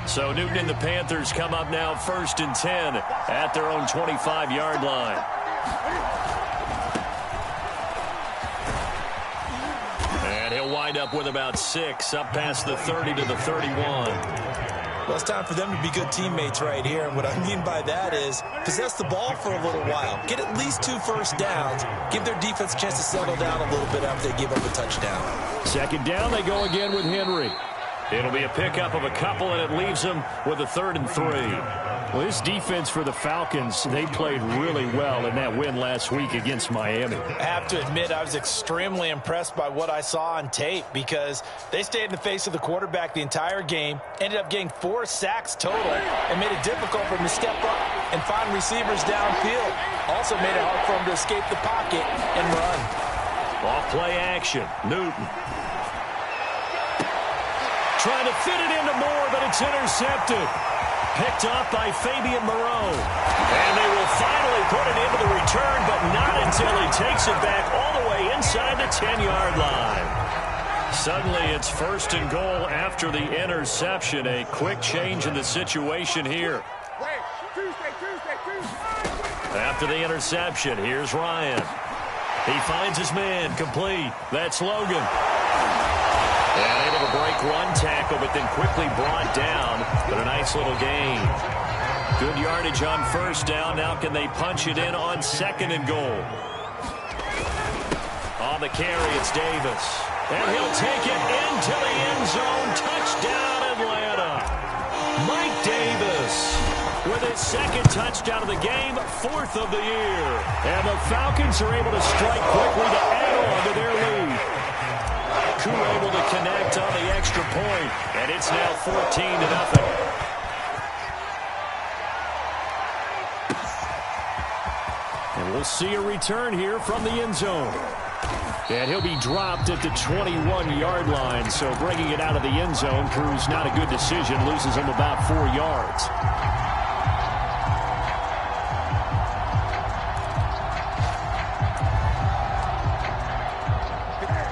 So Newton and the Panthers come up now 1st and 10 at their own 25-yard line. And he'll wind up with about 6 up past the 30 to the 31. Well, it's time for them to be good teammates right here. And what I mean by that is possess the ball for a little while. Get at least 2 first downs. Give their defense a chance to settle down a little bit after they give up a touchdown. 2nd down, they go again with Henry. It'll be a pickup of a couple, and it leaves them with a 3rd and 3. Well, this defense for the Falcons, they played really well in that win last week against Miami. I have to admit, I was extremely impressed by what I saw on tape because they stayed in the face of the quarterback the entire game, ended up getting 4 sacks total, and made it difficult for him to step up and find receivers downfield. Also made it hard for him to escape the pocket and run. Off play action, Newton. Trying to fit it into Moore, but it's intercepted. Picked off by Fabian Moreau. And they will finally put it into the return, but not until he takes it back all the way inside the 10-yard line. Suddenly it's 1st and goal after the interception. A quick change in the situation here. After the interception, here's Ryan. He finds his man, complete. That's Logan. And able to break one tackle, but then quickly brought down. But a nice little gain. Good yardage on 1st down. Now can they punch it in on 2nd and goal? On the carry, it's Davis. And he'll take it into the end zone. Touchdown, Atlanta. Mike Davis with his 2nd touchdown of the game, 4th of the year. And the Falcons are able to strike quickly to add on to their lead. Koo able to connect on the extra point, and it's now 14-0. And we'll see a return here from the end zone. And he'll be dropped at the 21-yard line, so bringing it out of the end zone proves not a good decision, loses him about 4 yards.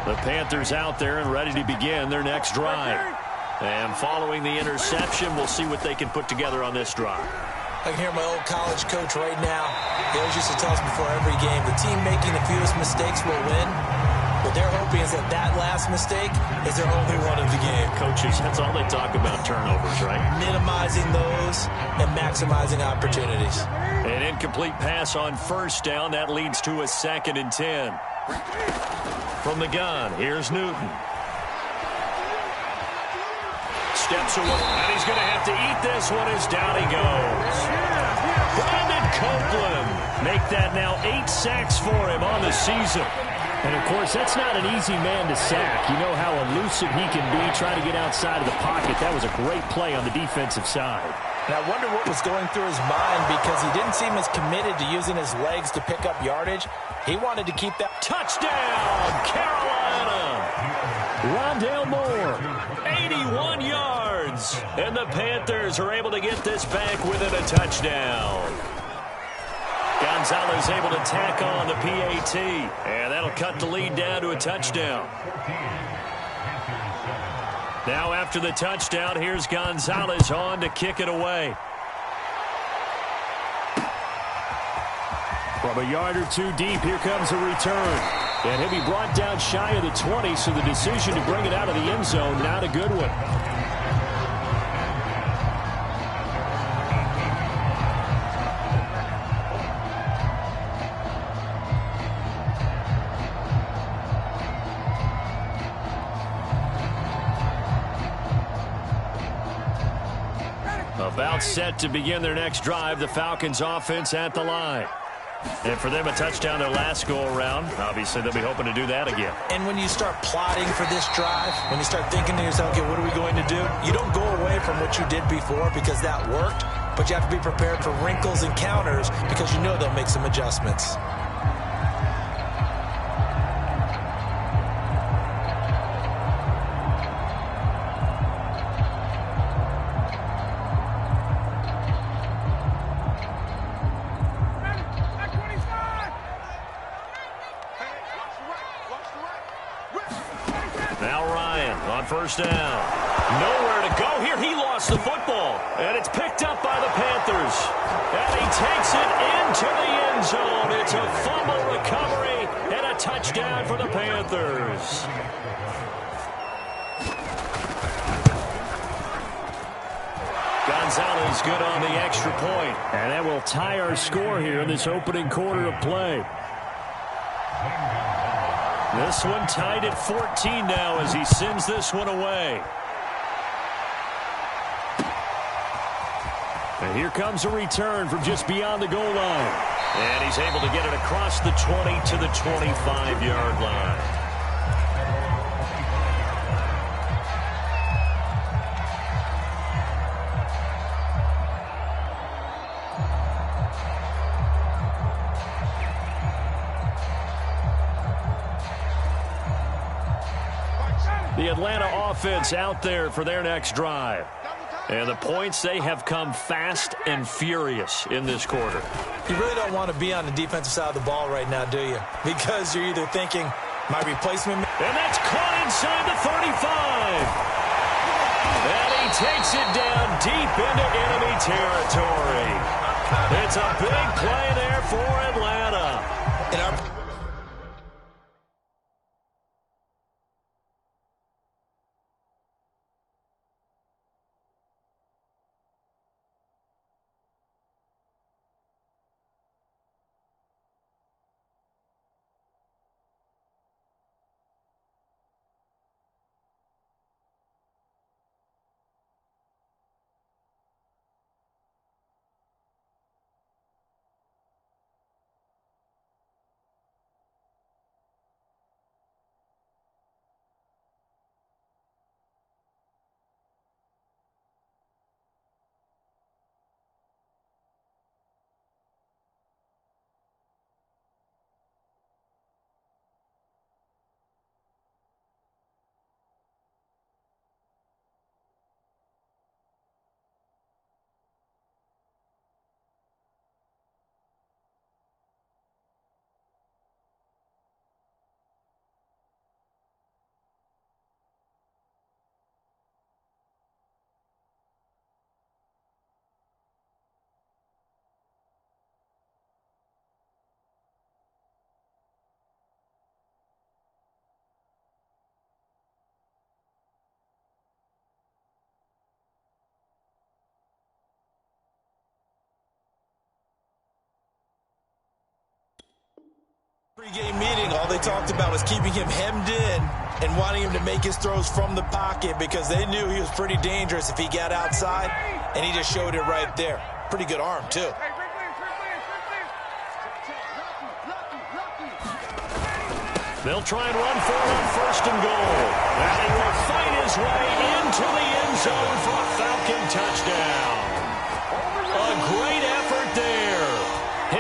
The Panthers out there and ready to begin their next drive. And following the interception, we'll see what they can put together on this drive. I can hear my old college coach right now. He always used to tell us before every game, the team making the fewest mistakes will win. What they're hoping is that that last mistake is their only one of the game. Coaches, that's all they talk about, turnovers, right? Minimizing those and maximizing opportunities. An incomplete pass on 1st down. That leads to a 2nd and 10. From the gun, here's Newton. Steps away, and he's going to have to eat this one as down he goes. Brandon Copeland make that now 8 sacks for him on the season. And, of course, that's not an easy man to sack. You know how elusive he can be trying to get outside of the pocket. That was a great play on the defensive side. And I wonder what was going through his mind because he didn't seem as committed to using his legs to pick up yardage. He wanted to keep that. Touchdown, Carolina! Rondale Moore, 81 yards. And the Panthers are able to get this back within a touchdown. Gonzalez able to tack on the PAT. And that'll cut the lead down to a touchdown. Now after the touchdown, here's Gonzalez on to kick it away. From a yard or 2 deep, here comes a return. And he'll be brought down shy of the 20, so the decision to bring it out of the end zone, not a good one. About set to begin their next drive, the Falcons offense at the line. And for them, a touchdown their last go-around. Obviously, they'll be hoping to do that again. And when you start plotting for this drive, when you start thinking to yourself, okay, what are we going to do? You don't go away from what you did before because that worked, but you have to be prepared for wrinkles and counters because you know they'll make some adjustments. Now Ryan on 1st down. Nowhere to go here. He lost the football. And it's picked up by the Panthers. And he takes it into the end zone. It's a fumble recovery and a touchdown for the Panthers. Gonzalez good on the extra point. And that will tie our score here in this opening quarter of play. This one tied at 14 now as he sends this one away. And here comes a return from just beyond the goal line. And he's able to get it across the 20 to the 25-yard line. The Atlanta offense out there for their next drive. And the points, they have come fast and furious in this quarter. You really don't want to be on the defensive side of the ball right now, do you? Because you're either thinking, my replacement... And that's caught inside the 35. And he takes it down deep into enemy territory. It's a big play there for Atlanta. Pre-game meeting, all they talked about was keeping him hemmed in and wanting him to make his throws from the pocket because they knew he was pretty dangerous if he got outside, and he just showed it right there. Pretty good arm, too. They'll try and run for it on first and goal. And he will fight his way into the end zone for a Falcon touchdown. A great effort there.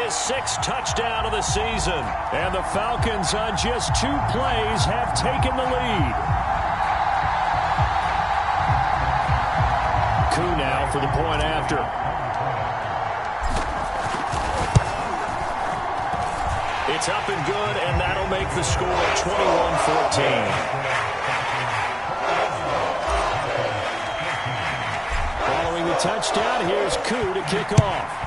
His sixth touchdown of the season. And the Falcons on just 2 plays have taken the lead. Koo now for the point after. It's up and good, and that'll make the score 21-14. Following the touchdown, here's Koo to kick off.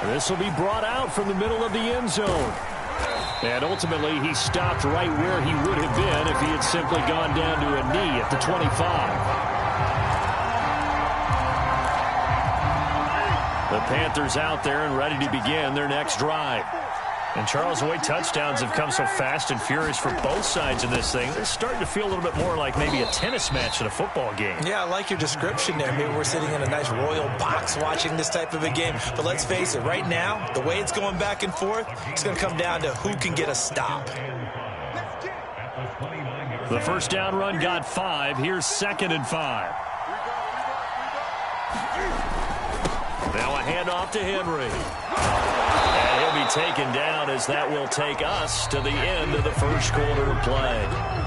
This will be brought out from the middle of the end zone. And ultimately, he stopped right where he would have been if he had simply gone down to a knee at the 25. The Panthers out there and ready to begin their next drive. And Charles, the way touchdowns have come so fast and furious for both sides in this thing, they're starting to feel a little bit more like maybe a tennis match in a football game. Yeah, I like your description there. Maybe we're sitting in a nice royal box watching this type of a game. But let's face it, right now, the way it's going back and forth, it's going to come down to who can get a stop. The first down run got 5. Here's 2nd and 5. Now a handoff to Henry. And he'll be taken down as that will take us to the end of the first quarter of play.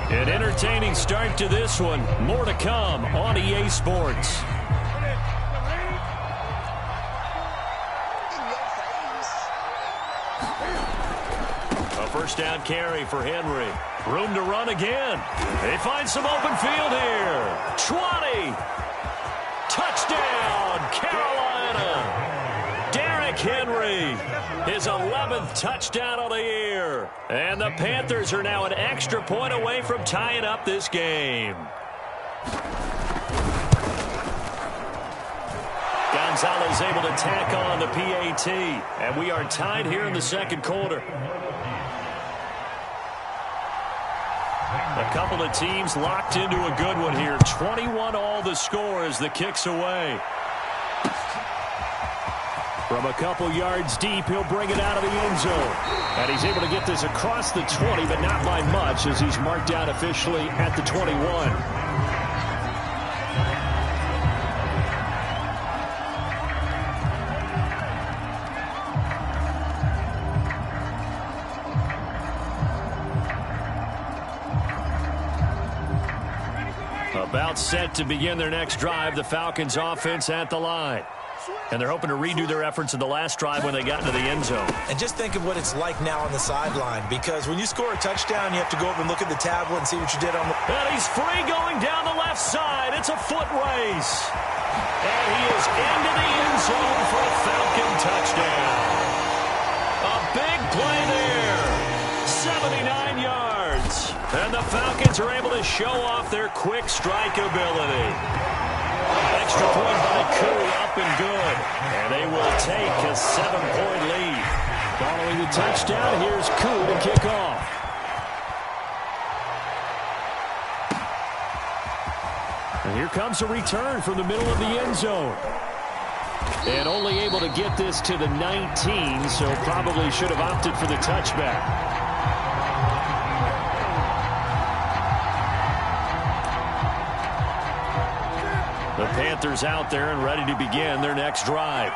An entertaining start to this one. More to come on EA Sports. A first down carry for Henry. Room to run again. They find some open field here. 20. Touchdown, Carolina. Derrick Henry, his 11th touchdown of the year. And the Panthers are now an extra point away from tying up this game. Gonzalez able to tack on the PAT. And we are tied here in the second quarter. A couple of teams locked into a good one here. 21 all the score as the kick's away. From a couple yards deep, he'll bring it out of the end zone. And he's able to get this across the 20, but not by much as he's marked down officially at the 21. About set to begin their next drive, the Falcons offense at the line. And they're hoping to redo their efforts in the last drive when they got into the end zone. And just think of what it's like now on the sideline, because when you score a touchdown, you have to go over and look at the tablet and see what you did on the... And he's free going down the left side. It's a foot race. And he is into the end zone for a Falcon touchdown. A big play there. 79 yards. And the Falcons are able to show off their quick strike ability. Extra point by Koo, up and good. And they will take a 7-point lead. Following the touchdown, here's Koo to kick off. And here comes a return from the middle of the end zone. And only able to get this to the 19, so probably should have opted for the touchback. The Panthers out there and ready to begin their next drive.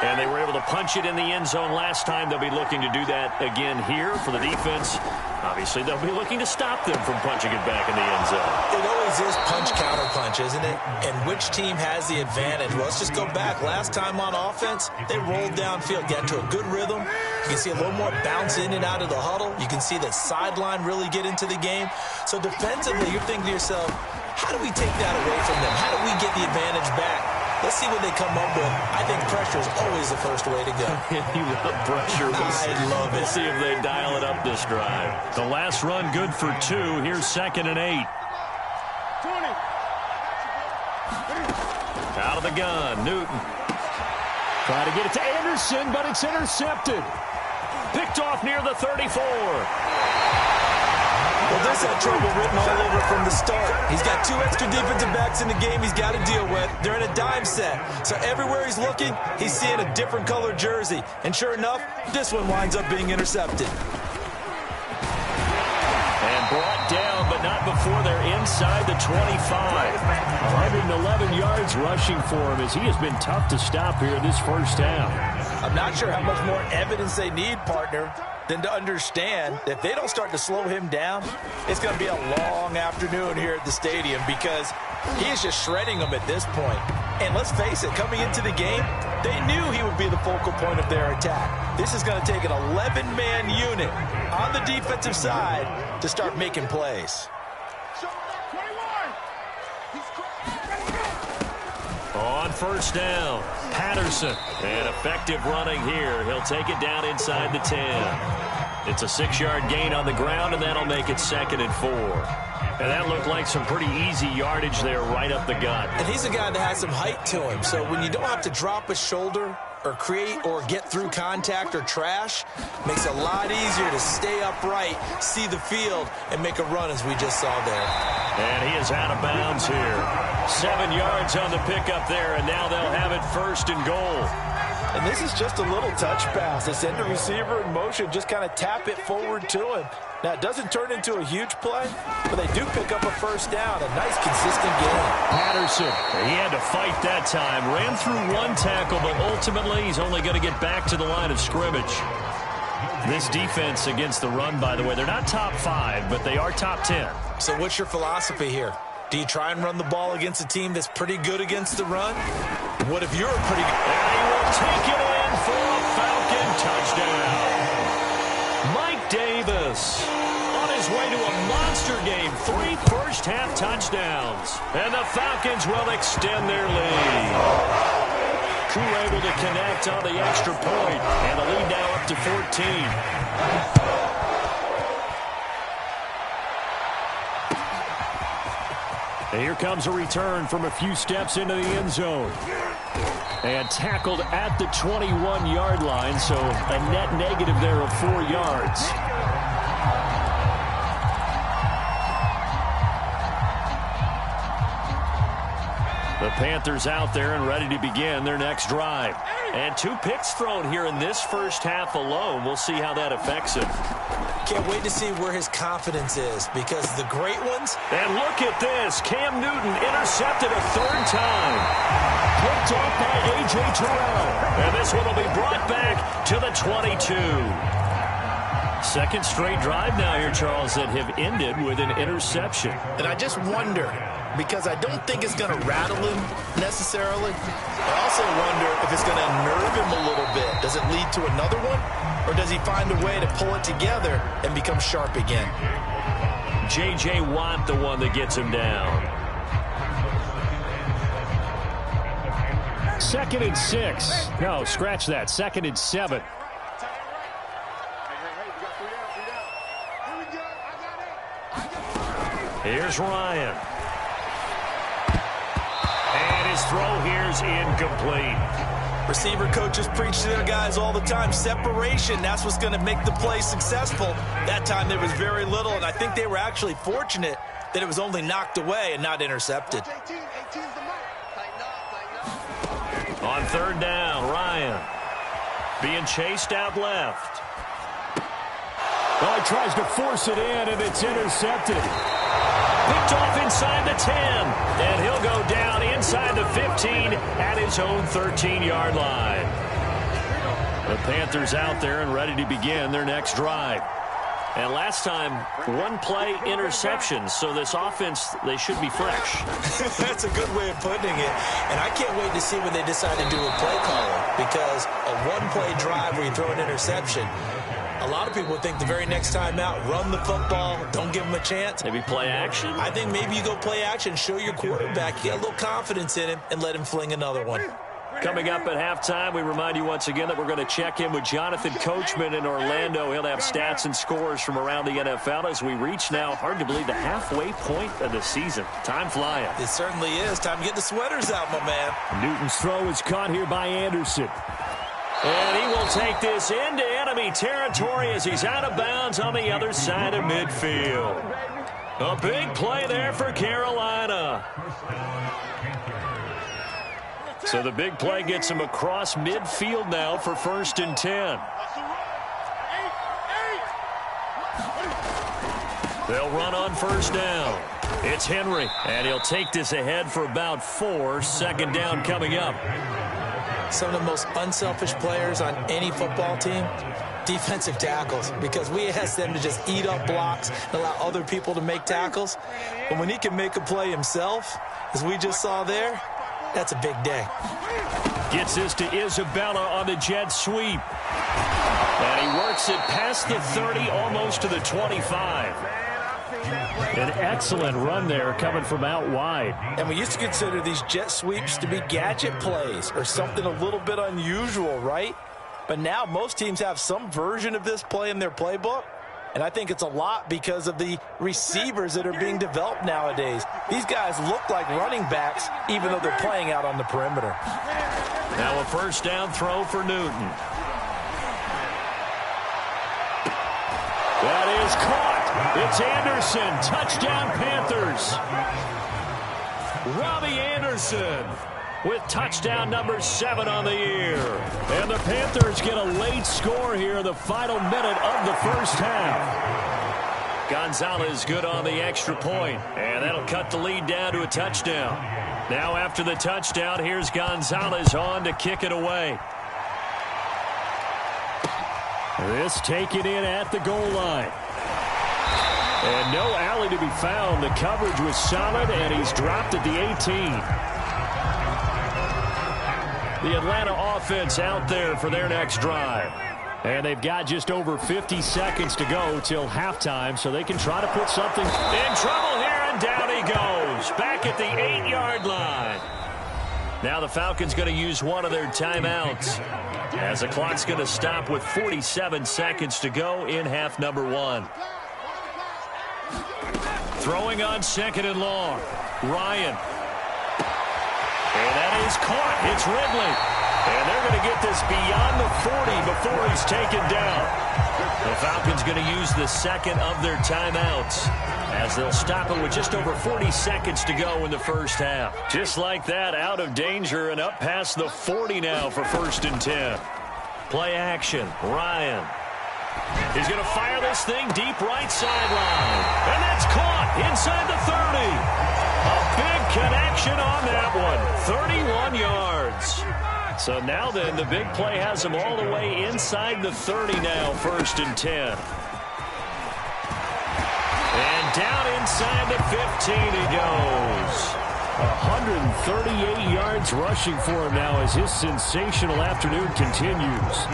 And they were able to punch it in the end zone last time. They'll be looking to do that again here for the defense. Obviously, they'll be looking to stop them from punching it back in the end zone. It always is punch-counter-punch, isn't it? And which team has the advantage? Well, let's just go back. Last time on offense, they rolled downfield, got to a good rhythm. You can see a little more bounce in and out of the huddle. You can see the sideline really get into the game. So defensively, you're thinking to yourself, how do we take that away from them? How do we get the advantage back? Let's see what they come up with. I think pressure is always the first way to go. You love pressure. I love it. Let's see if they dial it up this drive. The last run good for 2. Here's 2nd and 8. 20. Out of the gun, Newton. Trying to get it to Anderson, but it's intercepted. Picked off near the 34. Well, this had trouble written all over from the start. He's got 2 extra defensive backs in the game he's got to deal with. They're in a dime set. So everywhere he's looking, he's seeing a different color jersey. And sure enough, this one winds up being intercepted. And brought down, but not before they're inside the 25. 111 yards rushing for him as he has been tough to stop here this first half. I'm not sure how much more evidence they need, partner, than to understand that if they don't start to slow him down, it's going to be a long afternoon here at the stadium because he is just shredding them at this point. And let's face it, coming into the game, they knew he would be the focal point of their attack. This is going to take an 11-man unit on the defensive side to start making plays. On first down, Patterson. And effective running here. He'll take it down inside the 10. It's a 6-yard gain on the ground, and that'll make it 2nd and 4. And that looked like some pretty easy yardage there right up the gut. And he's a guy that has some height to him. So when you don't have to drop a shoulder or create or get through contact or trash, makes it a lot easier to stay upright, see the field, and make a run as we just saw there. And he is out of bounds here. 7 yards on the pickup there, and now they'll have it 1st and goal. And this is just a little touch pass. They send the receiver in motion, just kind of tap it forward to him. Now, it doesn't turn into a huge play, but they do pick up a first down. A nice, consistent game. Patterson, he had to fight that time. Ran through 1 tackle, but ultimately he's only going to get back to the line of scrimmage. This defense against the run, by the way, they're not top 5, but they are top 10. So what's your philosophy here? Do you try and run the ball against a team that's pretty good against the run? What if you're pretty good? And he will take it in for a Falcon touchdown. Mike Davis on his way to a monster game. 3 first-half touchdowns. And the Falcons will extend their lead. Koo able to connect on the extra point, and the lead now up to 14. And here comes a return from a few steps into the end zone. And tackled at the 21-yard line, so a net negative there of 4 yards. The Panthers out there and ready to begin their next drive. And 2 picks thrown here in this first half alone. We'll see how that affects him. Can't wait to see where his confidence is, because the great ones. And look at this. Cam Newton intercepted a 3rd time. Picked off by A.J. Terrell. And this one will be brought back to the 22. Second straight drive now here, Charles, that have ended with an interception. And I just wonder, because I don't think it's going to rattle him necessarily. I also wonder if it's going to nerve him a little bit. Does it lead to another one? Or does he find a way to pull it together and become sharp again? J.J. Watt, the one that gets him down. 2nd and 6. No, scratch that. 2nd and 7. Here's Ryan. And his throw here's incomplete. Receiver coaches preach to their guys all the time. Separation, that's what's going to make the play successful. That time there was very little, and I think they were actually fortunate that it was only knocked away and not intercepted. On 3rd down, Ryan being chased out left. Oh, he tries to force it in, and it's intercepted. Picked off inside the 10, and he'll go down inside the 15 at his own 13-yard line. The Panthers out there and ready to begin their next drive. And last time, 1-play interception, so this offense, they should be fresh. That's a good way of putting it. And I can't wait to see when they decide to do a play caller, because a 1-play drive where you throw an interception, a lot of people think the very next time out, run the football, don't give them a chance. Maybe play action? I think maybe you go play action, show your quarterback, you get a little confidence in him, and let him fling another one. Coming up at halftime, we remind you once again that we're going to check in with Jonathan Coachman in Orlando. He'll have stats and scores from around the NFL as we reach now, hard to believe, the halfway point of the season. Time flying. It certainly is. Time to get the sweaters out, my man. Newton's throw is caught here by Anderson. And he will take this into enemy territory as he's out of bounds on the other side of midfield. A big play there for Carolina. So the big play gets him across midfield now for 1st and 10. They'll run on 1st down. It's Henry, and he'll take this ahead for about 4. 2nd down coming up. Some of the most unselfish players on any football team, defensive tackles, because we ask them to just eat up blocks and allow other people to make tackles. But when he can make a play himself, as we just saw there, that's a big day. Gets this to Isabella on the jet sweep. And he works it past the 30, almost to the 25. An excellent run there coming from out wide. And we used to consider these jet sweeps to be gadget plays or something a little bit unusual, right? But now most teams have some version of this play in their playbook. And I think it's a lot because of the receivers that are being developed nowadays. These guys look like running backs even though they're playing out on the perimeter. Now a 1st down throw for Newton. That is caught. It's Anderson. Touchdown, Panthers. Robbie Anderson with touchdown number 7 on the year. And the Panthers get a late score here in the final minute of the first half. Gonzalez good on the extra point, and that'll cut the lead down to a touchdown. Now after the touchdown, here's Gonzalez on to kick it away. This taken in at the goal line. And no alley to be found. The coverage was solid, and he's dropped at the 18. The Atlanta offense out there for their next drive. And they've got just over 50 seconds to go till halftime, so they can try to put something in trouble here, and down he goes. Back at the 8-yard line. Now the Falcons going to use one of their timeouts, as the clock's going to stop with 47 seconds to go in half number 1. Throwing on 2nd and long. Ryan. And that is caught. It's Ridley. And they're going to get this beyond the 40 before he's taken down. The Falcons going to use the second of their timeouts, as they'll stop it with just over 40 seconds to go in the first half. Just like that, out of danger and up past the 40 now for 1st and 10. Play action. Ryan. He's going to fire this thing deep right sideline. And that's caught inside the 30. A big connection on that one. 31 yards. So now then, the big play has him all the way inside the 30 now, 1st and 10. And down inside the 15 he goes. 138 yards rushing for him now as his sensational afternoon continues.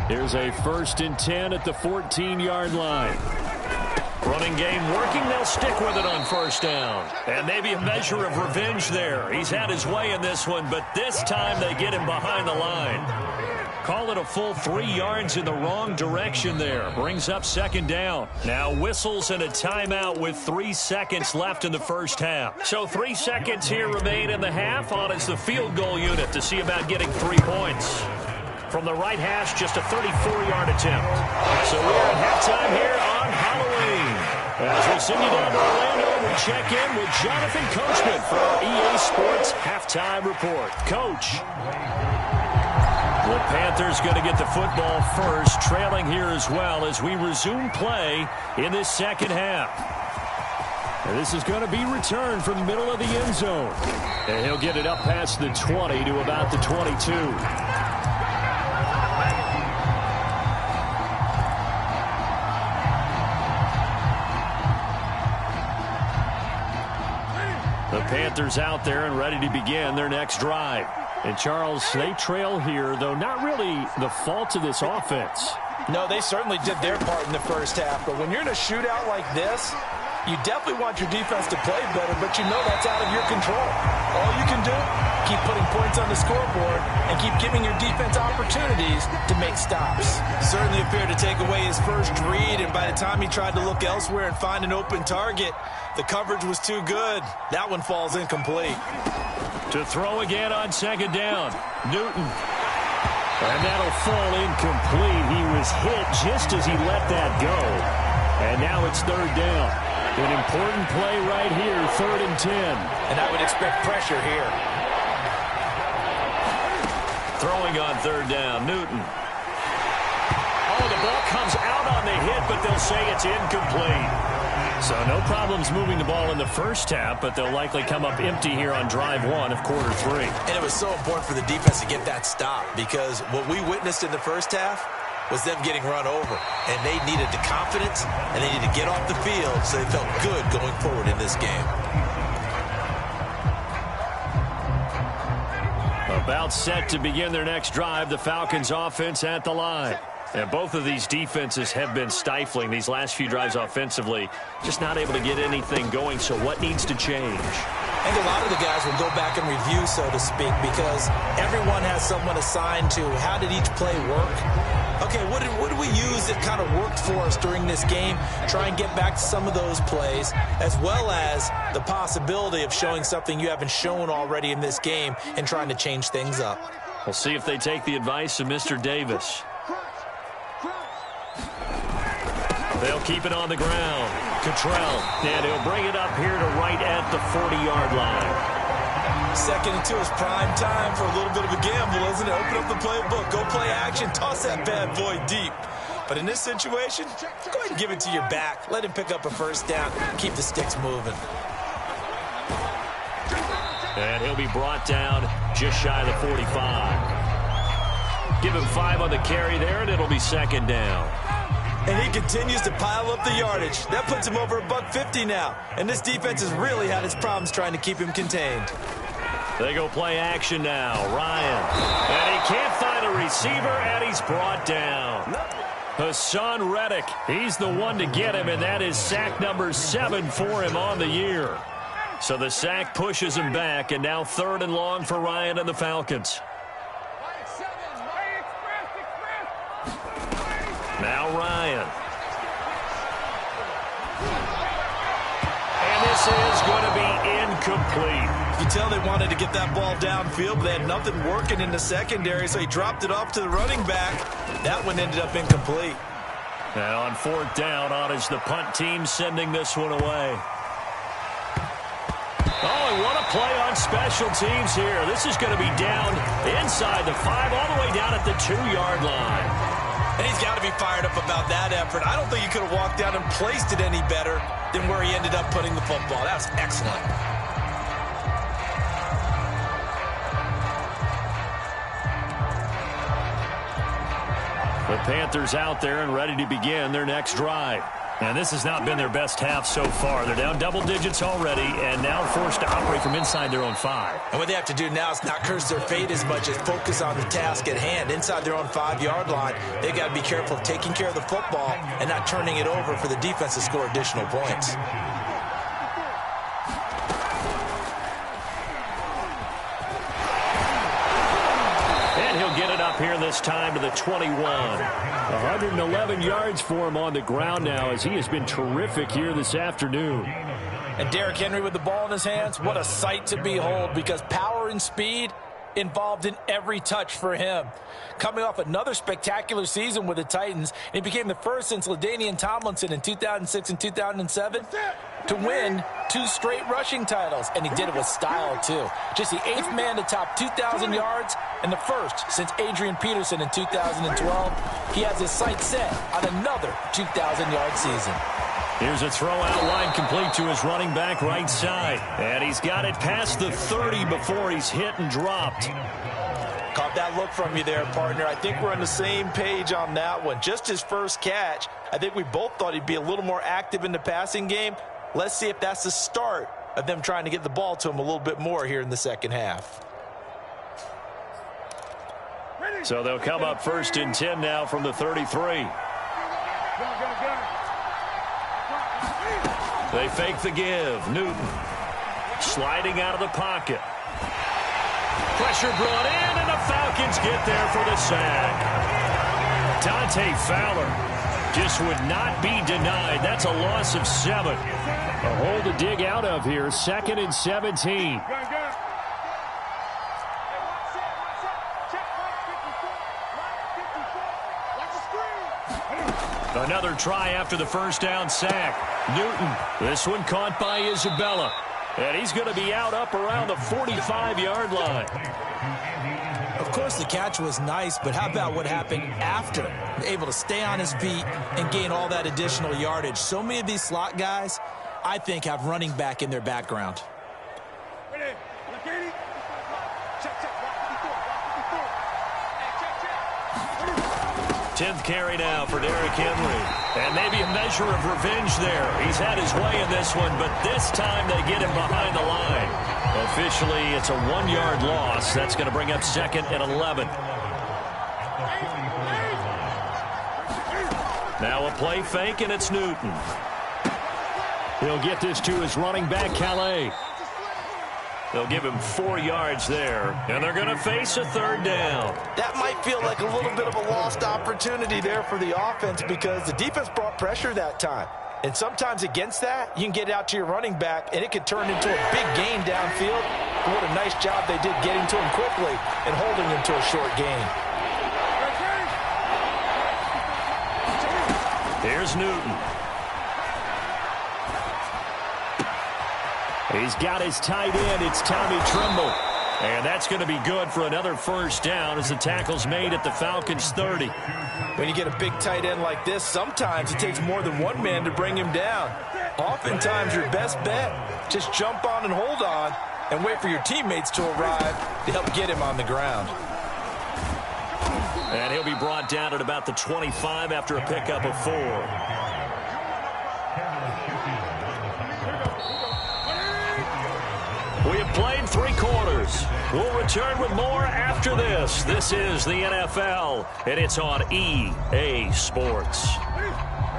Here's a 1st and 10 at the 14-yard line. Running game working. They'll stick with it on 1st down. And maybe a measure of revenge there. He's had his way in this one, but this time they get him behind the line. Call it a full 3 yards in the wrong direction there. Brings up 2nd down. Now whistles and a timeout with 3 seconds left in the first half. So 3 seconds here remain in the half. On is the field goal unit to see about getting 3 points. From the right hash, just a 34-yard attempt. So we're at halftime here on Halloween. As we'll send you down to Orlando, we check in with Jonathan Coachman for our EA Sports Halftime Report. Coach. The Panthers going to get the football first, trailing here as well as we resume play in this second half. And this is going to be returned from the middle of the end zone. And he'll get it up past the 20 to about the 22. The Panthers out there and ready to begin their next drive. And, Charles, they trail here, though not really the fault of this offense. No, they certainly did their part in the first half. But when you're in a shootout like this, you definitely want your defense to play better, but you know that's out of your control. All you can do, keep putting points on the scoreboard and keep giving your defense opportunities to make stops. Certainly appeared to take away his first read, and by the time he tried to look elsewhere and find an open target, the coverage was too good. That one falls incomplete. To throw again on 2nd down, Newton. And that'll fall incomplete. He was hit just as he let that go. And now it's 3rd down. An important play right here, 3rd and 10. And I would expect pressure here. Throwing on 3rd down, Newton. Oh, the ball comes out on the hit, but they'll say it's incomplete. So no problems moving the ball in the first half, but they'll likely come up empty here on drive 1 of quarter 3. And it was so important for the defense to get that stop, because what we witnessed in the first half was them getting run over. And they needed the confidence, and they needed to get off the field so they felt good going forward in this game. About set to begin their next drive, the Falcons offense at the line. And both of these defenses have been stifling these last few drives offensively. Just not able to get anything going, so what needs to change? I think a lot of the guys will go back and review, so to speak, because everyone has someone assigned to how did each play work. Okay, what did we use that kind of worked for us during this game? Try and get back to some of those plays, as well as the possibility of showing something you haven't shown already in this game and trying to change things up. We'll see if they take the advice of Mr. Davis. They'll keep it on the ground. Cottrell, and he'll bring it up here to right at the 40-yard line. 2nd and 2 is prime time for a little bit of a gamble, isn't it? Open up the playbook, go play action, toss that bad boy deep. But in this situation, go ahead and give it to your back. Let him pick up a 1st down. Keep the sticks moving. And he'll be brought down just shy of the 45. Give him 5 on the carry there, and it'll be 2nd down. And he continues to pile up the yardage. That puts him over $150 now. And this defense has really had its problems trying to keep him contained. They go play action now. Ryan. And he can't find a receiver, and he's brought down. Hassan Reddick. He's the one to get him, and that is sack number 7 for him on the year. So the sack pushes him back, and now 3rd and long for Ryan and the Falcons. Now Ryan. And this is going to be incomplete. You can tell they wanted to get that ball downfield, but they had nothing working in the secondary, so he dropped it off to the running back. That one ended up incomplete. Now on 4th down, on is the punt team sending this one away. Oh, and what a play on special teams here. This is going to be down inside the 5, all the way down at the 2-yard line. And he's got to be fired up about that effort. I don't think he could have walked down and placed it any better than where he ended up putting the football. That was excellent. The Panthers out there and ready to begin their next drive. And this has not been their best half so far. They're down double digits already and now forced to operate from inside their own 5. And what they have to do now is not curse their fate as much as focus on the task at hand. Inside their own 5-yard line, they've got to be careful of taking care of the football and not turning it over for the defense to score additional points. And he'll get it up here this time to the 21. 111 yards for him on the ground now as he has been terrific here this afternoon. And Derrick Henry with the ball in his hands, what a sight to behold, because power and speed involved in every touch for him. Coming off another spectacular season with the Titans, he became the first since LaDainian Tomlinson in 2006 and 2007 to win 2 straight rushing titles, and he did it with style too. Just the 8th man to top 2,000 yards and the first since Adrian Peterson in 2012. He has his sights set on another 2,000-yard season. Here's a throw out line complete to his running back right side. And he's got it past the 30 before he's hit and dropped. Caught that look from you there, partner. I think we're on the same page on that one. Just his first catch. I think we both thought he'd be a little more active in the passing game. Let's see if that's the start of them trying to get the ball to him a little bit more here in the second half. So they'll come up 1st and 10 now from the 33. They fake the give. Newton sliding out of the pocket. Pressure brought in, and the Falcons get there for the sack. Dante Fowler just would not be denied. That's a loss of 7. A hole to dig out of here. 2nd and 17. Another try after the first down sack. Newton, this one caught by Isabella. And he's going to be out up around the 45-yard line. Of course, the catch was nice, but how about what happened after? Able to stay on his feet and gain all that additional yardage. So many of these slot guys, I think, have running back in their background. 10th carry now for Derrick Henry. And maybe a measure of revenge there. He's had his way in this one, but this time they get him behind the line. Officially, it's a 1-yard loss. That's going to bring up 2nd and 11. Now a play fake, and it's Newton. He'll get this to his running back, Calais. They'll give him 4 yards there, and they're going to face a 3rd down. That might feel like a little bit of a lost opportunity there for the offense because the defense brought pressure that time. And sometimes against that, you can get out to your running back, and it could turn into a big gain downfield. But what a nice job they did getting to him quickly and holding him to a short gain. Here's Newton. He's got his tight end. It's Tommy Tremble. And that's going to be good for another 1st down as the tackle's made at the Falcons' 30. When you get a big tight end like this, sometimes it takes more than one man to bring him down. Oftentimes, your best bet, just jump on and hold on and wait for your teammates to arrive to help get him on the ground. And he'll be brought down at about the 25 after a pickup of 4. We have played 3 quarters. We'll return with more after this. This is the NFL, and it's on EA Sports.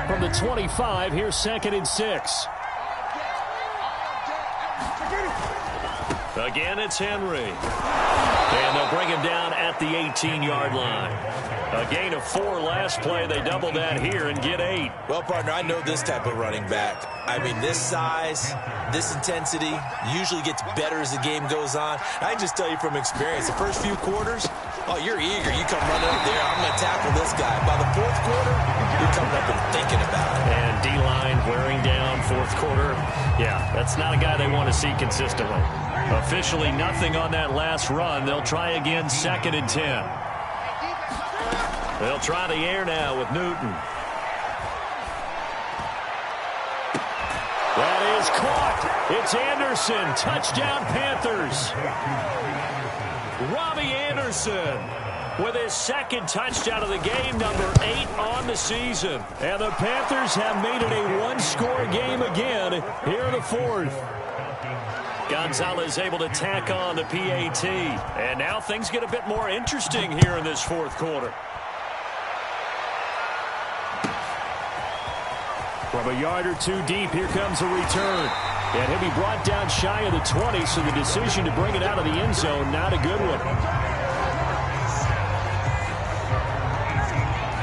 From the 25, here's 2nd and 6. Again, it's Henry. And they'll bring him down at the 18-yard line. A gain of 4 last play. They double that here and get 8. Well, partner, I know this type of running back. I mean, this size, this intensity usually gets better as the game goes on. I can just tell you from experience, the first few quarters, oh, you're eager. You come running up there, I'm going to tackle this guy. By the 4th quarter, you're coming up and thinking about it. And D-line wearing down 4th quarter. Yeah, that's not a guy they want to see consistently. Officially nothing on that last run. They'll try again 2nd and 10. They'll try the air now with Newton. That is caught. It's Anderson. Touchdown, Panthers. Robbie Anderson with his 2nd touchdown of the game, number 8 on the season. And the Panthers have made it a 1-score game again here in the 4th. Gonzalez able to tack on the PAT. And now things get a bit more interesting here in this 4th quarter. From a yard or 2 deep, here comes a return. And he'll be brought down shy of the 20, so the decision to bring it out of the end zone, not a good one.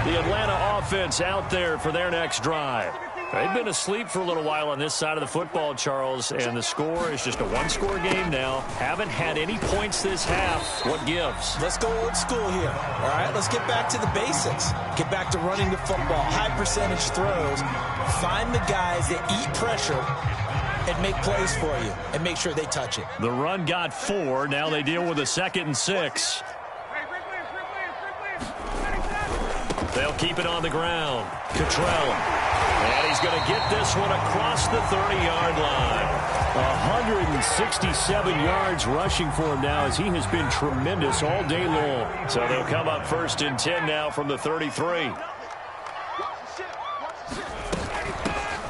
The Atlanta offense out there for their next drive. They've been asleep for a little while on this side of the football, Charles, and the score is just a 1-score game now. Haven't had any points this half. What gives? Let's go old school here. All right, let's get back to the basics. Get back to running the football, high percentage throws. Find the guys that eat pressure and make plays for you and make sure they touch it. The run got 4. Now they deal with a 2nd and 6. They'll keep it on the ground. Cottrell. And he's going to get this one across the 30-yard line. 167 yards rushing for him now as he has been tremendous all day long. So they'll come up 1st and 10 now from the 33.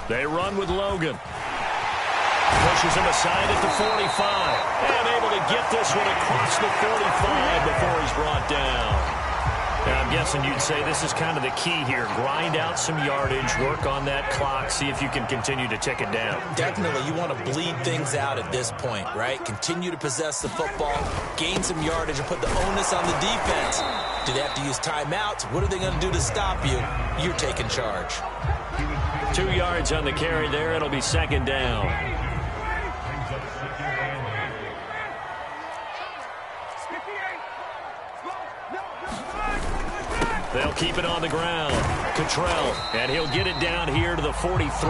They run with Logan. Pushes him aside at the 45. And able to get this one across the 45 before he's brought down. Now, I'm guessing you'd say this is kind of the key here. Grind out some yardage, work on that clock, see if you can continue to tick it down. Definitely, you want to bleed things out at this point, right? Continue to possess the football, gain some yardage, and put the onus on the defense. Do they have to use timeouts? What are they going to do to stop you? You're taking charge. 2 yards on the carry there. It'll be 2nd down. They'll keep it on the ground. Cottrell, and he'll get it down here to the 43.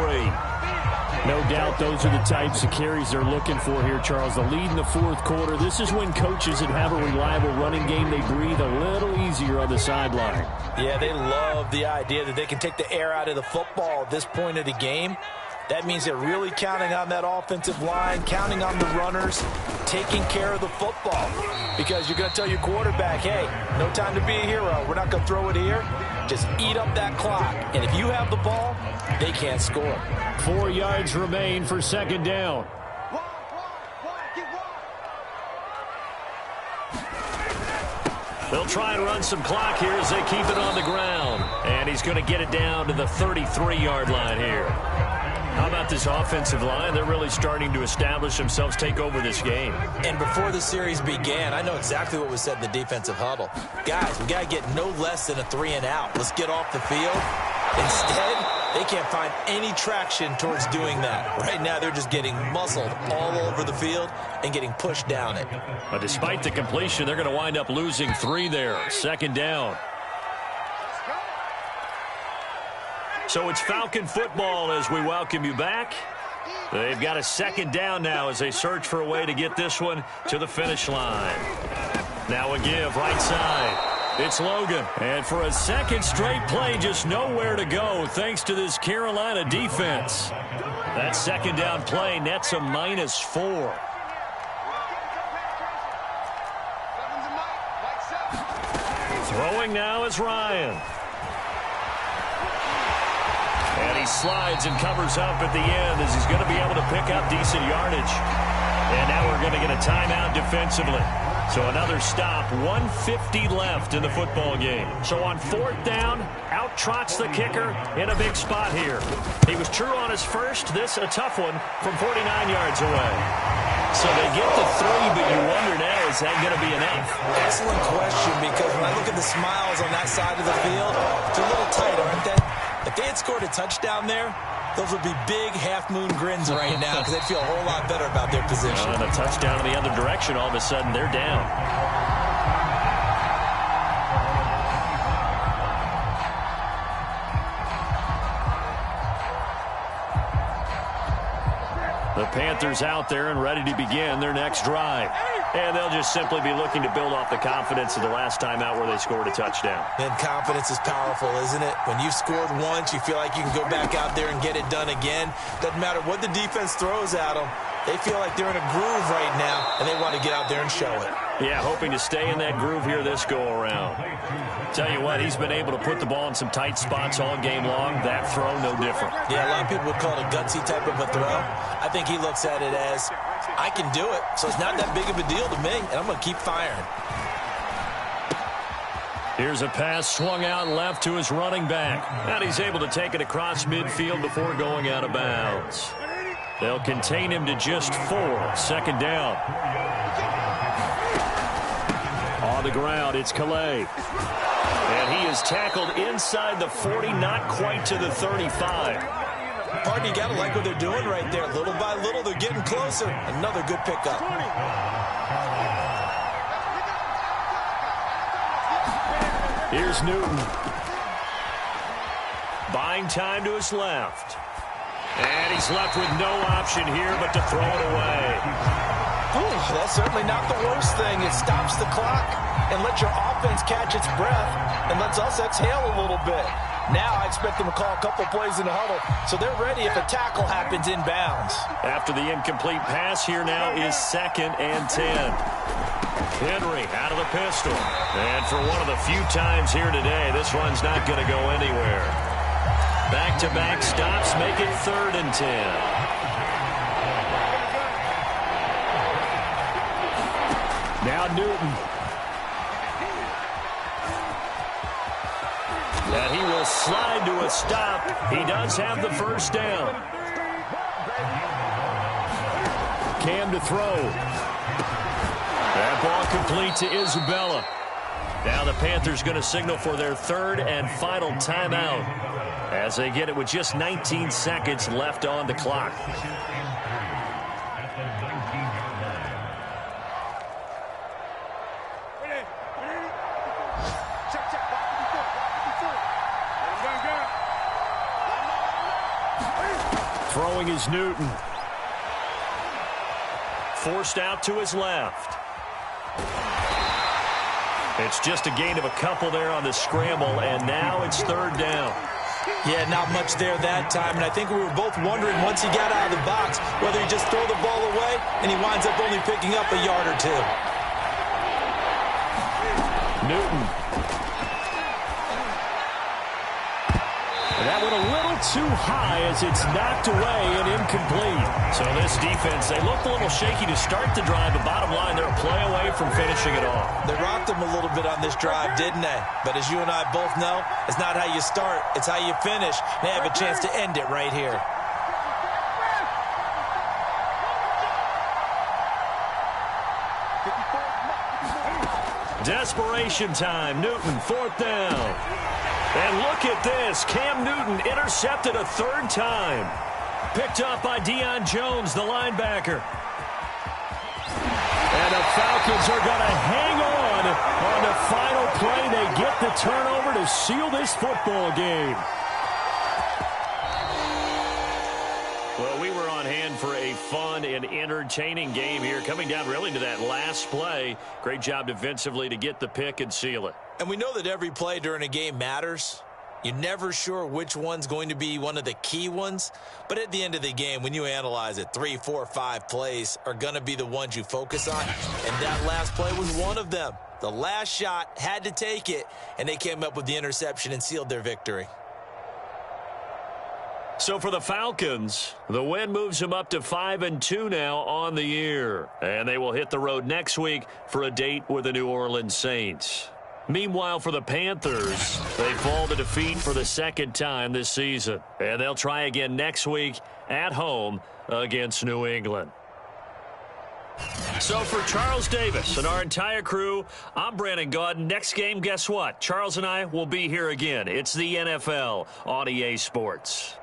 No doubt those are the types of carries they're looking for here, Charles. The lead in the 4th quarter. This is when coaches that have a reliable running game, they breathe a little easier on the sideline. Yeah, they love the idea that they can take the air out of the football at this point of the game. That means they're really counting on that offensive line, counting on the runners, taking care of the football. Because you're going to tell your quarterback, hey, no time to be a hero. We're not going to throw it here. Just eat up that clock. And if you have the ball, they can't score. 4 yards remain for 2nd down. They'll try and run some clock here as they keep it on the ground. And he's going to get it down to the 33-yard line here. How about this offensive line? They're really starting to establish themselves, take over this game. And before the series began, I know exactly what was said in the defensive huddle. Guys, we got to get no less than a 3-and-out. Let's get off the field. Instead, they can't find any traction towards doing that. Right now, they're just getting muscled all over the field and getting pushed down it. But despite the completion, they're going to wind up losing 3 there. 2nd down. So it's Falcon football as we welcome you back. They've got a 2nd down now as they search for a way to get this one to the finish line. Now a give right side. It's Logan. And for a 2nd straight play, just nowhere to go thanks to this Carolina defense. That 2nd down play nets a -4. Throwing now is Ryan. And he slides and covers up at the end as he's going to be able to pick up decent yardage. And now we're going to get a timeout defensively. So another stop, 1:50 left in the football game. So on 4th down, out trots the kicker in a big spot here. He was true on his first. This a tough one from 49 yards away. So they get the 3, but you wonder now, is that going to be enough? Excellent question, because when I look at the smiles on that side of the field, they're a little tight, aren't they? If they had scored a touchdown there, those would be big half-moon grins right now because they'd feel a whole lot better about their position. And a touchdown in the other direction, all of a sudden they're down. The Panthers out there and ready to begin their next drive. And they'll just simply be looking to build off the confidence of the last time out where they scored a touchdown. And confidence is powerful, isn't it? When you've scored once, you feel like you can go back out there and get it done again. Doesn't matter what the defense throws at them. They feel like they're in a groove right now, and they want to get out there and show it. Yeah, hoping to stay in that groove here this go-around. Tell you what, he's been able to put the ball in some tight spots all game long. That throw, no different. Yeah, a lot of people would call it a gutsy type of a throw. I think he looks at it as, I can do it, so it's not that big of a deal to me, and I'm going to keep firing. Here's a pass swung out left to his running back. And he's able to take it across midfield before going out of bounds. They'll contain him to just 4. 2nd down. On the ground, it's Calais. And he is tackled inside the 40, not quite to the 35. Pardon, you got to like what they're doing right there. Little by little, they're getting closer. Another good pickup. Here's Newton. Buying time to his left. And he's left with no option here but to throw it away. Ooh, that's certainly not the worst thing. It stops the clock and lets your offense catch its breath and lets us exhale a little bit. Now I expect them to call a couple plays in the huddle, so they're ready if a tackle happens inbounds. After the incomplete pass, here now is 2nd and 10. Henry out of the pistol. And for one of the few times here today, this one's not going to go anywhere. Back-to-back stops make it 3rd and 10. Now Newton. And he will slide to a stop. He does have the 1st down. Cam to throw. That ball complete to Isabella. Now the Panthers going to signal for their 3rd and final timeout as they get it with just 19 seconds left on the clock. Throwing is Newton. Forced out to his left. It's just a gain of a couple there on the scramble, and now it's 3rd down. Yeah, not much there that time, and I think we were both wondering once he got out of the box whether he just throw the ball away, and he winds up only picking up a yard or 2. Newton. That went a little too high as it's knocked away and incomplete. So this defense, they looked a little shaky to start the drive, but bottom line, they're a play away from finishing it off. They rocked him a little bit on this drive, didn't they? But as you and I both know, it's not how you start, it's how you finish. They have a chance to end it right here. Desperation time. Newton, 4th down. And look at this. Cam Newton intercepted a 3rd time. Picked up by Deion Jones, the linebacker. And the Falcons are going to hang on the final play. They get the turnover to seal this football game. Well, we were on hand for a fun and entertaining game here, coming down really to that last play. Great job defensively to get the pick and seal it. And we know that every play during a game matters. You're never sure which one's going to be one of the key ones. But at the end of the game, when you analyze it, 3, 4, 5 plays are going to be the ones you focus on. And that last play was one of them. The last shot had to take it, and they came up with the interception and sealed their victory. So for the Falcons, the win moves them up to 5-2 now on the year. And they will hit the road next week for a date with the New Orleans Saints. Meanwhile, for the Panthers, they fall to defeat for the second time this season. And they'll try again next week at home against New England. So for Charles Davis and our entire crew, I'm Brandon Gaudin. Next game, guess what? Charles and I will be here again. It's the NFL on EA Sports.